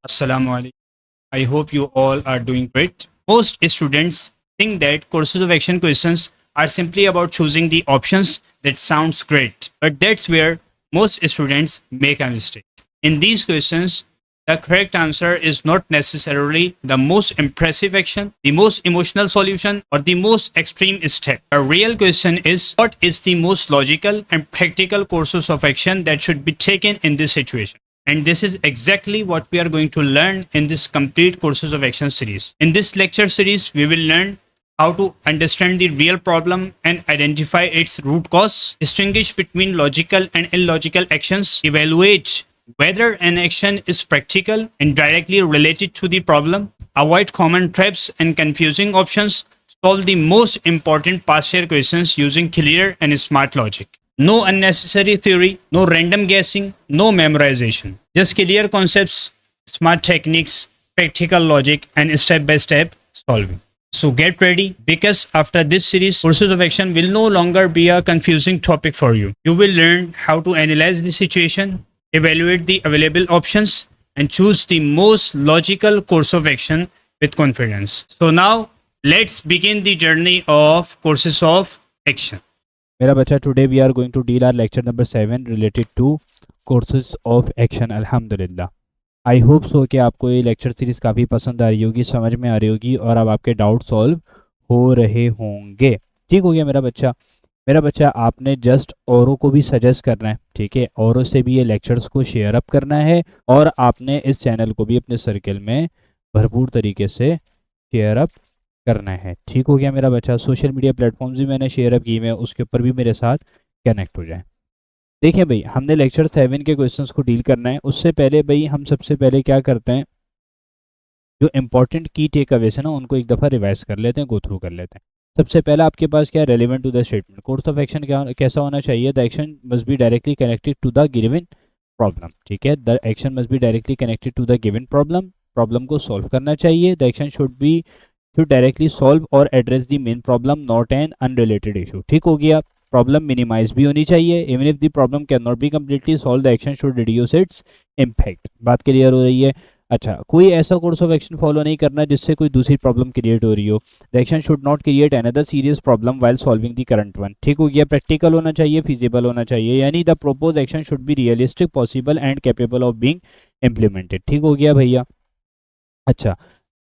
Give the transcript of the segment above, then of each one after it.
Assalamu alaikum. I hope you all are doing great. Most students think that courses of action questions are simply about choosing the options. That sounds great, but that's where most students make a mistake. In these questions, the correct answer is not necessarily the most impressive action, the most emotional solution, or the most extreme step. A real question is what is the most logical and practical courses of action that should be taken in this situation. And this is exactly what we are going to learn in this complete courses of action series. In this lecture series, we will learn how to understand the real problem and identify its root cause, distinguish between logical and illogical actions, evaluate whether an action is practical and directly related to the problem, avoid common traps and confusing options, solve the most important past year questions using clear and smart logic. No unnecessary theory, no random guessing, no memorization. Just clear concepts, smart techniques, practical logic, and step by step solving. So get ready because after this series, courses of action will no longer be a confusing topic for you. You will learn how to analyze the situation, evaluate the available options, and choose the most logical course of action with confidence. So now let's begin the journey of courses of action. मेरा बच्चा today we are going to deal our lecture number 7 related to courses of action अल्हम्दुलिल्लाह। I hope so कि आपको ये lecture series काफ़ी पसंद आ रही होगी, समझ में आ रही होगी और अब आपके डाउट सॉल्व हो रहे होंगे। ठीक हो गया मेरा बच्चा आपने जस्ट औरों को भी सजेस्ट करना है, ठीक है, औरों से भी ये लेक्चर्स को शेयर अप करना है और आपने इस चैनल को भी अपने सर्कल में भरपूर तरीके से शेयर अप करना है। ठीक हो गया मेरा बच्चा। सोशल मीडिया प्लेटफॉर्म्स भी मैंने शेयर अप किए हैं, उसके ऊपर भी मेरे साथ कनेक्ट हो जाए। देखिए भाई, हमने लेक्चर 7 के क्वेश्चंस को डील करना है। उससे पहले भाई हम सबसे पहले क्या करते हैं, जो इंपॉर्टेंट की टेक अवेज है ना उनको एक दफ़ा रिवाइज कर लेते हैं, गो थ्रू कर लेते हैं। सबसे पहला आपके पास क्या है, relevant to the statement. Course of action क्या कैसा होना चाहिए, the action must be directly connected to the given problem. ठीक है, the action must be directly connected to the given problem. Problem को सॉल्व करना चाहिए। The action should directly solve or address the main problem, not an unrelated issue। ठीक हो गया। Problem minimise भी होनी चाहिए। Even if the problem can not be completely solve, the action should reduce its impact. बात clear हो रही है। अच्छा, कोई ऐसा कोर्स ऑफ एक्शन फॉलो नहीं करना जिससे कोई दूसरी प्रॉब्लम क्रिएट हो रही हो। The action should not create another serious problem while solving the current one. ठीक हो गया। प्रैक्टिकल होना चाहिए, फिजिबल होना चाहिए, यानी the propose action should be realistic, possible and capable of being implemented. ठीक हो गया भैया। अच्छा,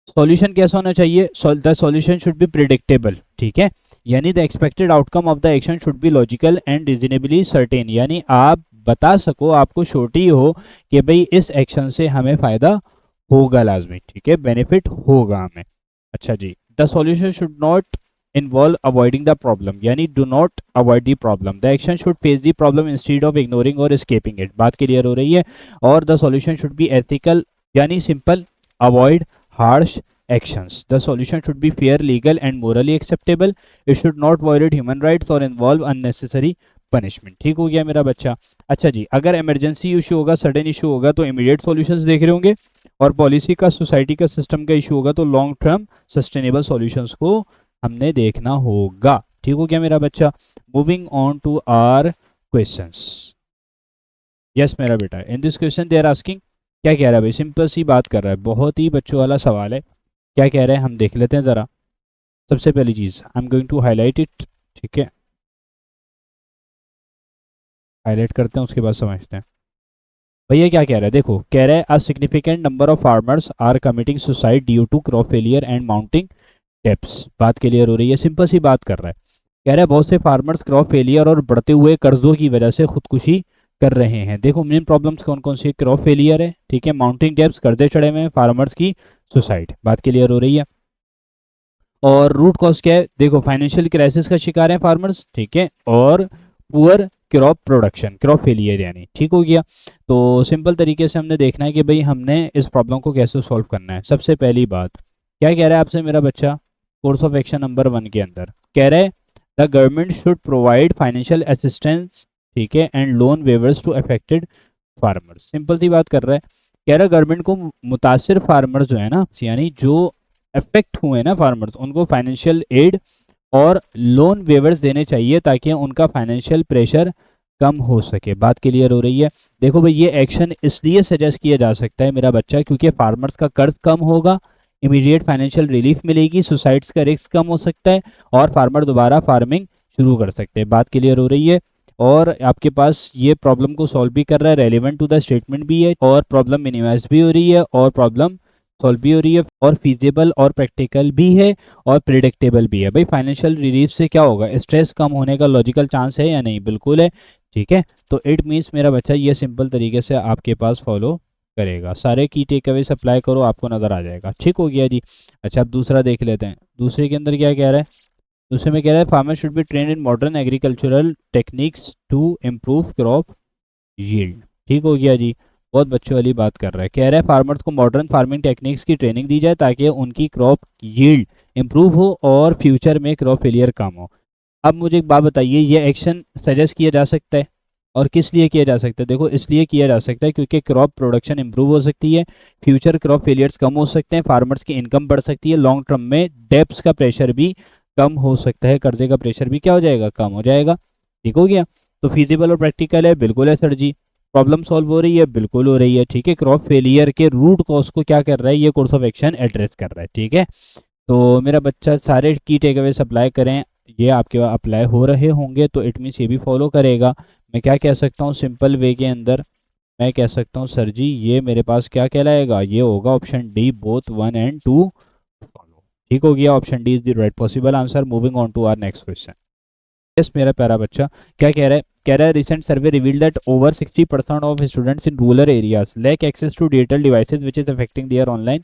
सॉल्यूशन कैसा होना चाहिए, the solution should B predictable. ठीक है, यानी the expected outcome of the action should be logical and reasonably certain, यानी आप बता सको, आपको श्योरिटी हो कि भाई इस एक्शन से हमें फ़ायदा होगा लाजमी। ठीक है, बेनिफिट होगा हमें। अच्छा जी, the solution should not involve avoiding the problem, यानी do not avoid the problem. The action should face the problem instead of ignoring और एस्केपिंग इट। बात क्लियर हो रही है। और the solution should be ethical, यानी simple, avoid harsh actions. The solution should be fair, legal and morally acceptable. It should not violate human rights or involve unnecessary punishment। ठीक हो गया मेरा बच्चा। अच्छा जी, अगर इमरजेंसी इशू होगा, सडन इशू होगा तो इमीडिएट सॉल्यूशंस देख रहे होंगे, और पॉलिसी का, सोसाइटी का, सिस्टम का इशू होगा तो लॉन्ग टर्म सस्टेनेबल सॉल्यूशंस को हमने देखना होगा। ठीक हो गया मेरा बच्चा। Moving on to our questions. Yes मेरा बेटा, in this question they are asking, क्या कह रहा है भाई, सिंपल सी बात कर रहा है, बहुत ही बच्चों वाला सवाल है। क्या कह रहे हैं हम देख लेते हैं ज़रा। सबसे पहली चीज़ I am going to highlight it. ठीक है, हाईलाइट करते हैं, उसके बाद समझते हैं भैया क्या कह रहा है। देखो, कह रहा है a significant number of farmers are committing suicide due to crop failure and mounting debts. बात क्लियर हो रही है, सिंपल सी बात कर रहा है। कह रहा है बहुत से फार्मर्स क्रॉप फेलियर और बढ़ते हुए कर्जों की वजह से खुदकुशी कर रहे हैं। देखो, मेन प्रॉब्लम्स कौन कौन सी, क्रॉप फेलियर है, ठीक है, माउंटिंग डेप्स, कर्जे चढ़े हुए हैं, फार्मर्स की सुसाइड। बात क्लियर हो रही है। और रूट कॉज क्या है, देखो, फाइनेंशियल क्राइसिस का शिकार है फार्मर्स, ठीक है, और poor crop production, crop failure यानी। ठीक हो गया। तो सिंपल तरीके से हमने देखना है कि भाई हमने इस प्रॉब्लम को कैसे सॉल्व करना है। सबसे पहली बात क्या कह रहा है आपसे मेरा बच्चा, कोर्स ऑफ एक्शन नंबर 1 के अंदर कह रहा है the government should provide financial assistance, ठीक है, and loan waivers to affected farmers. Simple सी बात कर रहा है, कह रहा है गवर्नमेंट को मुतासिर फार्मर्स जो है ना, यानी जो अफेक्ट हुए ना फार्मर्स, उनको फाइनेंशियल एड और लोन वेवर्स देने चाहिए ताकि उनका फाइनेंशियल प्रेशर कम हो सके। बात क्लियर हो रही है। देखो भाई ये एक्शन इसलिए सजेस्ट किया जा सकता है मेरा बच्चा क्योंकि फार्मर्स का कर्ज कम होगा, इमीडिएट फाइनेंशियल रिलीफ मिलेगी, सुसाइड्स का रिस्क कम हो सकता है और फार्मर दोबारा फार्मिंग शुरू कर सकते हैं। बात क्लियर हो रही है? और आपके पास ये प्रॉब्लम को सॉल्व भी कर रहा है, रेलिवेंट टू द स्टेटमेंट भी है और प्रॉब्लम मिनिमाइज भी हो रही है और प्रॉब्लम सॉल्व भी हो रही है और फीजिबल और प्रैक्टिकल भी है और प्रिडिक्टेबल भी है। भाई फाइनेंशियल रिलीफ से क्या होगा, स्ट्रेस कम होने का लॉजिकल चांस है या नहीं? बिल्कुल है। ठीक है, तो इट मीन्स मेरा बच्चा ये सिंपल तरीके से आपके पास फॉलो करेगा। सारे की टेक अवेज अप्लाई करो, आपको नजर आ जाएगा। ठीक हो गया जी। अच्छा अब दूसरा देख लेते हैं। दूसरे के अंदर क्या कह रहा है? दूसरे में कह रहा है farmer should be train in modern agricultural techniques to improve crop yield. ठीक हो गया जी। बहुत बच्चों वाली बात कर रहा है। कह रहा है फार्मर्स को मॉडर्न फार्मिंग टेक्निक्स की ट्रेनिंग दी जाए ताकि उनकी क्रॉप यील्ड इंप्रूव हो और फ्यूचर में क्रॉप फेलियर कम हो। अब मुझे एक बात बताइए, ये एक्शन सजेस्ट किया जा सकता है और किस लिए किया जा सकता है? देखो इसलिए किया जा सकता है क्योंकि क्रॉप प्रोडक्शन इंप्रूव हो सकती है, फ्यूचर क्रॉप फेलियर्स कम हो सकते हैं, फार्मर्स की इनकम बढ़ सकती है, लॉन्ग टर्म में डेब्ट्स का प्रेशर भी कम हो सकता है, कर्जे का प्रेशर भी क्या हो जाएगा, कम हो जाएगा। ठीक हो गया। तो फिजिबल और प्रैक्टिकल है, बिल्कुल है सर जी। प्रॉब्लम सॉल्व हो रही है, बिल्कुल हो रही है। ठीक है, क्रॉप फेलियर के रूट कॉज को क्या कर रहा है, ये कोर्स ऑफ एक्शन एड्रेस कर रहा है। ठीक है, तो मेरा बच्चा सारे की टेक अवेज अप्लाई करें, ये आपके अप्लाई हो रहे होंगे तो इट मीन्स ये भी फॉलो करेगा। मैं क्या कह सकता हूँ सिंपल वे के अंदर, मैं कह सकता हूँ सर जी ये मेरे पास क्या कहलाएगा, ये होगा option D, both 1 and 2 follow. ठीक हो गया, option D is the right possible answer. Moving on to our next question. Yes मेरा प्यारा बच्चा, क्या कह रहा है? कह रहा है recent survey reveal that over 60% of students in rural areas lack access to digital devices which is affecting their online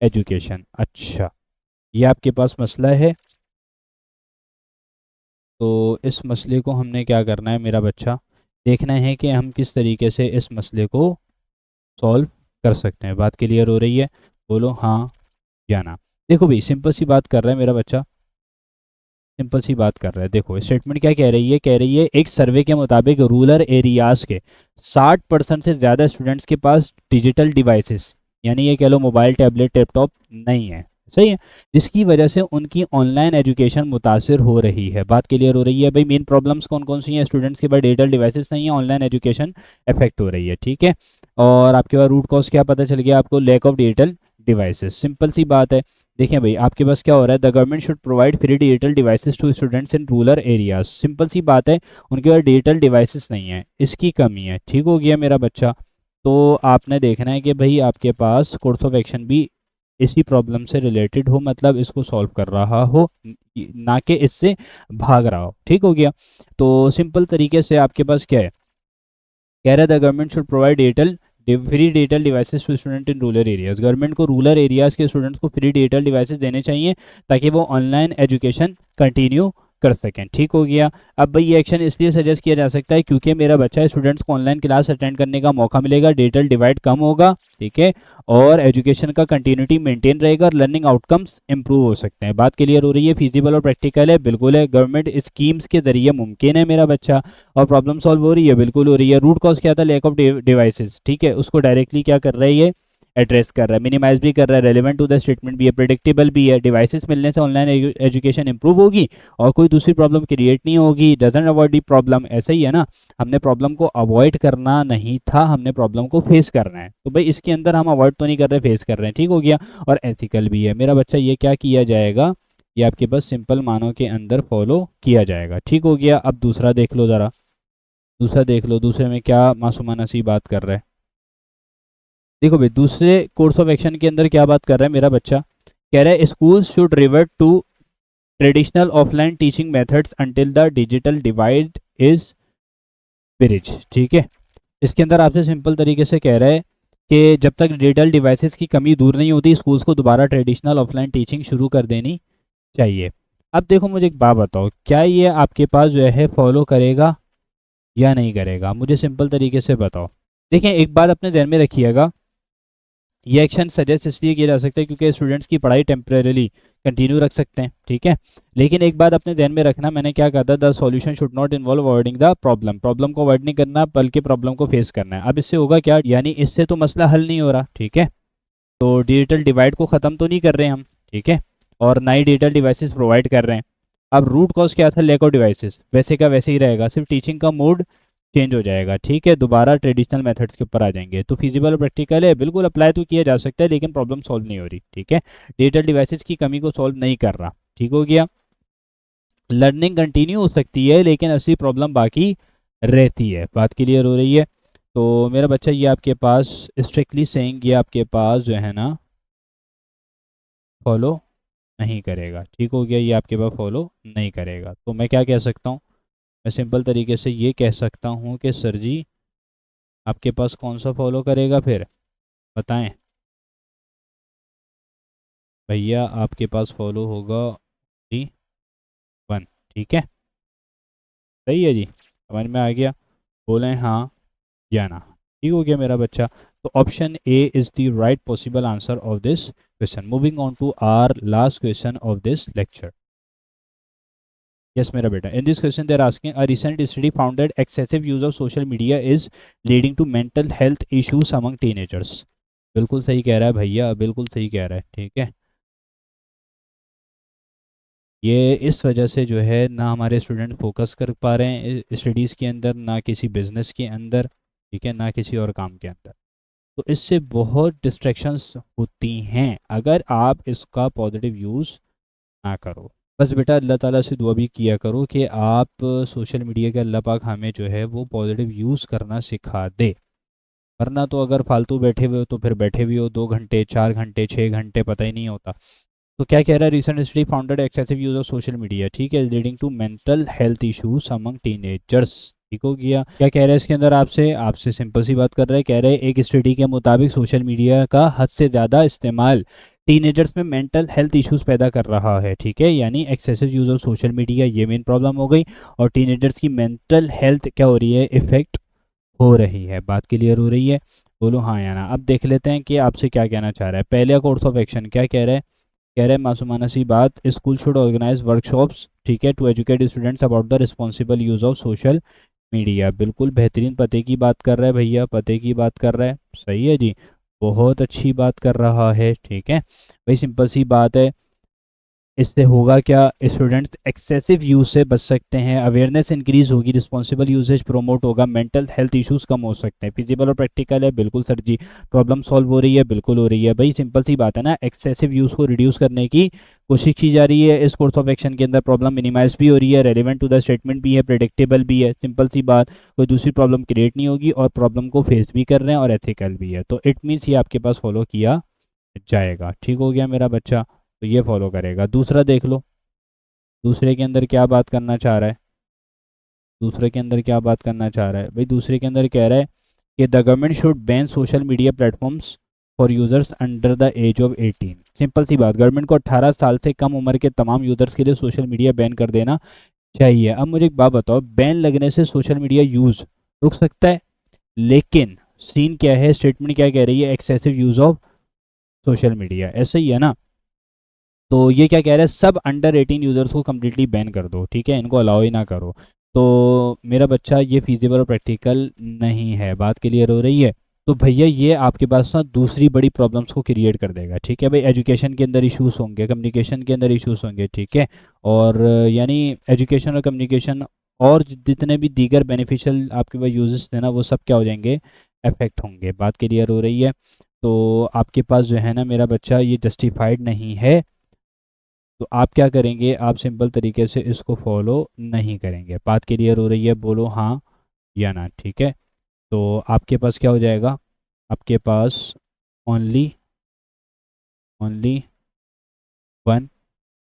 education. अच्छा, ये आपके पास मसला है, तो इस मसले को हमने क्या करना है मेरा बच्चा, देखना है कि हम किस तरीके से इस मसले को सॉल्व कर सकते हैं। बात क्लियर हो रही है? बोलो हाँ या ना। देखो भाई सिंपल सी बात कर रहा है मेरा बच्चा, सिंपल सी बात कर रहा है। देखो स्टेटमेंट क्या कह रही है? कह रही है एक सर्वे के मुताबिक रूरल एरियाज के 60% से ज़्यादा स्टूडेंट्स के पास डिजिटल डिवाइसेस यानी ये कह लो मोबाइल, टैबलेट, लैपटॉप नहीं है। सही है, जिसकी वजह से उनकी ऑनलाइन एजुकेशन मुतासिर हो रही है। बात क्लियर हो रही है? भाई मेन प्रॉब्लम्स कौन कौन सी हैं? स्टूडेंट्स के पास डिजिटल डिवाइसेस नहीं है, ऑनलाइन एजुकेशन अफेक्ट हो रही है। ठीक है, और आपके पास रूट कॉज क्या पता चल गया आपको? Lack of digital devices. Simple सी बात है। देखिए भाई आपके पास क्या हो रहा है, the government should provide free digital devices to students in rural areas. Simple सी बात है, उनके पास डिजिटल डिवाइसेस नहीं है, इसकी कमी है। ठीक हो गया मेरा बच्चा। तो आपने देखना है कि भाई आपके पास कोर्स ऑफ एक्शन भी इसी प्रॉब्लम से रिलेटेड हो, मतलब इसको सॉल्व कर रहा हो, ना कि इससे भाग रहा हो। ठीक हो गया। तो सिंपल तरीके से आपके पास क्या है, कह रहा है the government should provide digital free digital devices to student in rural areas. Government को रूरल एरियाज के स्टूडेंट्स को फ्री डिजिटल डिवाइसेस देने चाहिए ताकि वो ऑनलाइन एजुकेशन कंटिन्यू कर सकें। ठीक हो गया। अब भाई ये एक्शन इसलिए सजेस्ट किया जा सकता है क्योंकि मेरा बच्चा स्टूडेंट्स को ऑनलाइन क्लास अटेंड करने का मौका मिलेगा, डिजिटल डिवाइड कम होगा। ठीक है, और एजुकेशन का कंटिन्यूटी मेंटेन रहेगा और लर्निंग आउटकम्स इंप्रूव हो सकते हैं। बात क्लियर हो रही है? फिजिबल और प्रैक्टिकल है, बिल्कुल है। गवर्नमेंट स्कीम्स के जरिए मुमकिन है मेरा बच्चा। और प्रॉब्लम सॉल्व हो रही है, बिल्कुल हो रही है। रूट कॉज क्या था? Lack of devices. ठीक है, उसको डायरेक्टली क्या कर रही है, एड्रेस कर रहा है, मिनिमाइज भी कर रहा है, रेलिवेंट टू द स्टेटमेंट भी है, प्रिडिक्टेबल भी है। डिवाइसेस मिलने से ऑनलाइन एजुकेशन इंप्रूव होगी और कोई दूसरी प्रॉब्लम क्रिएट नहीं होगी। डजंट अवॉइड दी प्रॉब्लम, ऐसा ही है ना, हमने प्रॉब्लम को अवॉइड करना नहीं था, हमने प्रॉब्लम को फेस करना है। तो भाई इसके अंदर हम अवॉइड तो नहीं कर रहे, फेस कर रहे हैं। ठीक हो गया। और एथिकल भी है मेरा बच्चा, ये क्या किया जाएगा, ये आपके पास सिंपल मानों के अंदर फॉलो किया जाएगा। ठीक हो गया। अब दूसरा देख लो जरा, दूसरा देख लो, दूसरे में क्या मासूमाना सी बात कर रहा है। देखो भाई दूसरे कोर्स ऑफ एक्शन के अंदर क्या बात कर रहा है मेरा बच्चा, कह रहा है school should revert to traditional offline teaching methods until the digital divide is bridge. ठीक है, इसके अंदर आपसे सिंपल तरीके से कह रहा है कि जब तक डिजिटल डिवाइसेस की कमी दूर नहीं होती स्कूल्स को दोबारा ट्रेडिशनल ऑफलाइन टीचिंग शुरू कर देनी चाहिए। अब देखो मुझे एक बात बताओ, क्या ये आपके पास जो है फॉलो करेगा या नहीं करेगा? मुझे सिंपल तरीके से बताओ। देखिए एक बात अपने ध्यान में रखिएगा, ये एक्शन सजेस्ट इसलिए किया जा सकता है क्योंकि स्टूडेंट्स की पढ़ाई टेम्परेली कंटिन्यू रख सकते हैं। ठीक है, लेकिन एक बात अपने ध्यान में रखना, मैंने क्या कहा था, the solution should not involve avoiding the problem. Problem को अवॉइड नहीं करना बल्कि प्रॉब्लम को फेस करना है। अब इससे होगा क्या, यानी इससे तो मसला हल नहीं हो रहा। ठीक है, तो डिजिटल डिवाइड को ख़त्म तो नहीं कर रहे हम। ठीक है, और नई डिजिटल डिवाइसेस प्रोवाइड कर रहे हैं। अब रूट कॉज क्या था? लैक ऑफ डिवाइसेस, वैसे का वैसे ही रहेगा, सिर्फ टीचिंग का मोड चेंज हो जाएगा, ठीक है, दोबारा ट्रेडिशनल मेथड्स के ऊपर आ जाएंगे। तो फिजिबल और प्रैक्टिकल है, बिल्कुल अप्लाई तो किया जा सकता है, लेकिन प्रॉब्लम सॉल्व नहीं हो रही, ठीक है, डिजिटल डिवाइसेस की कमी को सॉल्व नहीं कर रहा, ठीक हो गया। लर्निंग कंटिन्यू हो सकती है, लेकिन असली प्रॉब्लम बाकी रहती है। बात क्लियर हो रही है? तो मेरा बच्चा ये आपके पास स्ट्रिक्टली सेइंग ये आपके पास जो है ना फॉलो नहीं करेगा, ठीक हो गया, ये आपके पास फॉलो नहीं करेगा। तो मैं क्या कह सकता हूँ, मैं सिंपल तरीके से ये कह सकता हूँ कि सर जी आपके पास कौन सा फॉलो करेगा, फिर बताएं भैया, आपके पास फॉलो होगा जी 1, ठीक है, सही है जी, समझ में आ गया, बोलें हाँ या ना, ठीक हो गया मेरा बच्चा। तो option A is the right possible answer of this question. Moving on to our last question of this lecture. Yes, मेरा बेटा, in this question they are asking a recent study found that excessive use of social media is leading to mental health issues among teenagers। बिल्कुल सही कह रहा है भैया, बिल्कुल सही कह रहा है, ठीक है, ये इस वजह से जो है ना हमारे स्टूडेंट फोकस कर पा रहे हैं स्टडीज़ के अंदर, ना किसी बिजनेस के अंदर, ठीक है, ना किसी और काम के अंदर। तो इससे बहुत डिस्ट्रैक्शंस होती हैं अगर आप इसका पॉजिटिव यूज़ ना करो। बस बेटा अल्लाह ताला से दुआ भी किया करो कि आप सोशल मीडिया के अल्लाह पाक हमें जो है वो पॉजिटिव यूज़ करना सिखा दे, वरना तो अगर फालतू बैठे हुए हो तो फिर बैठे भी हो 2 घंटे 4 घंटे 6 घंटे पता ही नहीं होता। तो क्या कह रहा है, recent study founded excessive use of social media, ठीक है, leading to mental health issues among teenagers, ठीक हो गया। क्या कह रहे हैं इसके अंदर, आपसे आपसे सिंपल सी बात कर रहे हैं, कह रहे हैं एक स्टडी के मुताबिक सोशल मीडिया का हद से ज़्यादा इस्तेमाल टीनेजर्स में मेंटल हेल्थ इश्यूज पैदा कर रहा है, ठीक है, यानी excessive use of social media ये मेन प्रॉब्लम हो गई, और टीनेजर्स की मेंटल हेल्थ क्या हो रही है, इफेक्ट हो रही है। बात क्लियर हो रही है? बोलो हाँ या ना। अब देख लेते हैं कि आपसे क्या कहना चाह रहा है। पहले कोर्स ऑफ एक्शन क्या कह रहा है, कह रहे हैं मासूमाना सी बात, स्कूल शुड ऑर्गेनाइज वर्कशॉप्स, ठीक है, to educate students about the responsible use of social media. बिल्कुल बेहतरीन पते की बात कर रहा है भैया, पते की बात कर रहा है, सही है जी, बहुत अच्छी बात कर रहा है, ठीक है भाई, सिंपल सी बात है। इससे होगा क्या, स्टूडेंट्स एक्सेसिव यूज से बच सकते हैं, अवेयरनेस इंक्रीज होगी, रिस्पॉन्सिबल यूजेज प्रोमोट होगा, मेंटल हेल्थ इश्यूज कम हो सकते हैं। फिजिबल और प्रैक्टिकल है, बिल्कुल सर जी, प्रॉब्लम सॉल्व हो रही है, बिल्कुल हो रही है भाई, सिंपल सी बात है ना, एक्सेसिव यूज को रिड्यूस करने की कोशिश की जा रही है इस कोर्स ऑफ एक्शन के अंदर, प्रॉब्लम मिनिमाइज भी हो रही है, रेलिवेंट टू द स्टेटमेंट भी है, प्रेडिक्टेबल भी है, सिंपल सी बात, कोई दूसरी प्रॉब्लम क्रिएट नहीं होगी, और प्रॉब्लम को फेस भी कर रहे हैं और एथिकल भी है, तो इट मीन्स ये आपके पास फॉलो किया जाएगा, ठीक हो गया मेरा बच्चा, तो ये फॉलो करेगा। दूसरा देख लो, दूसरे के अंदर क्या बात करना चाह रहा है, दूसरे के अंदर क्या बात करना चाह रहा है भाई, दूसरे के अंदर कह रहा है कि the government should ban social media platforms for users under the age of 18। Simple सी बात, गवर्नमेंट को 18 साल से कम उम्र के तमाम यूजर्स के लिए सोशल मीडिया बैन कर देना चाहिए। अब मुझे एक बात बताओ, बैन लगने से सोशल मीडिया यूज रुक सकता है, लेकिन सीन क्या है, स्टेटमेंट क्या कह रही है, excessive use of social media, ऐसे ही है ना। तो ये क्या कह रहा है, सब अंडर 18 यूजर्स को कम्प्लीटली बैन कर दो, ठीक है, इनको अलाउ ही ना करो। तो मेरा बच्चा ये फिजिबल और प्रैक्टिकल नहीं है, बात क्लियर हो रही है? तो भैया ये आपके पास ना दूसरी बड़ी प्रॉब्लम्स को क्रिएट कर देगा, ठीक है भाई, एजुकेशन के अंदर इश्यूज होंगे, कम्युनिकेशन के अंदर इश्यूज होंगे, ठीक है, और यानी एजुकेशन और कम्युनिकेशन और जितने भी दीगर बेनिफिशियल आपके पास यूजेस थे ना, वो सब क्या हो जाएंगे, अफेक्ट होंगे। बात क्लियर हो रही है? तो आपके पास जो है ना मेरा बच्चा ये जस्टिफाइड नहीं है, तो आप क्या करेंगे, आप सिंपल तरीके से इसको फॉलो नहीं करेंगे। बात क्लियर हो रही है? बोलो हाँ या ना, ठीक है। तो आपके पास क्या हो जाएगा, आपके पास ओनली ओनली 1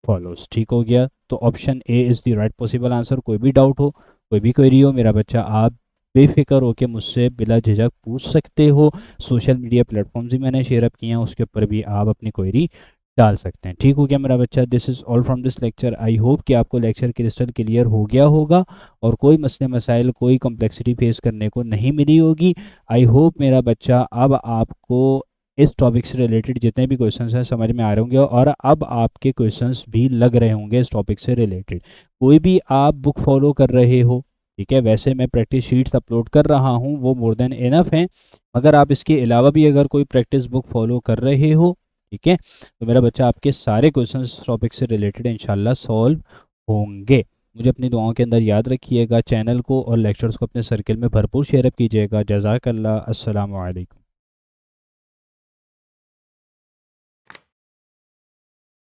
फॉलोज, ठीक हो गया। तो option A is the right possible answer. कोई भी डाउट हो, कोई भी क्वेरी हो मेरा बच्चा, आप बेफिक्र होकर मुझसे बिला झिझक पूछ सकते हो। सोशल मीडिया प्लेटफॉर्म्स भी मैंने शेयर अप किए हैं, उसके ऊपर भी आप अपनी क्वेरी डाल सकते हैं, ठीक हो गया मेरा बच्चा। This is all from this lecture. I hope कि आपको लेक्चर क्रिस्टल क्लियर हो गया होगा और कोई मसले मसाइल, कोई कॉम्प्लेक्सिटी फेस करने को नहीं मिली होगी। आई होप मेरा बच्चा अब आपको इस टॉपिक से रिलेटेड जितने भी क्वेश्चंस हैं समझ में आ रहे होंगे, और अब आपके क्वेश्चंस भी लग रहे होंगे इस टॉपिक से रिलेटेड। कोई भी आप बुक फॉलो कर रहे हो, ठीक है, वैसे मैं प्रैक्टिस शीट्स अपलोड कर रहा हूँ, वो मोर देन इनफ हैं। अगर आप इसके अलावा भी अगर कोई प्रैक्टिस बुक फॉलो कर रहे हो, ठीक है, तो मेरा बच्चा आपके सारे क्वेश्चंस टॉपिक से रिलेटेड इंशाल्लाह सॉल्व होंगे। मुझे अपनी दुआओं के अंदर याद रखिएगा। चैनल को और लेक्चर्स को अपने सर्कल में भरपूर शेयर अप कीजिएगा। जज़ाकल्लाह। अस्सलामु अलैकुम।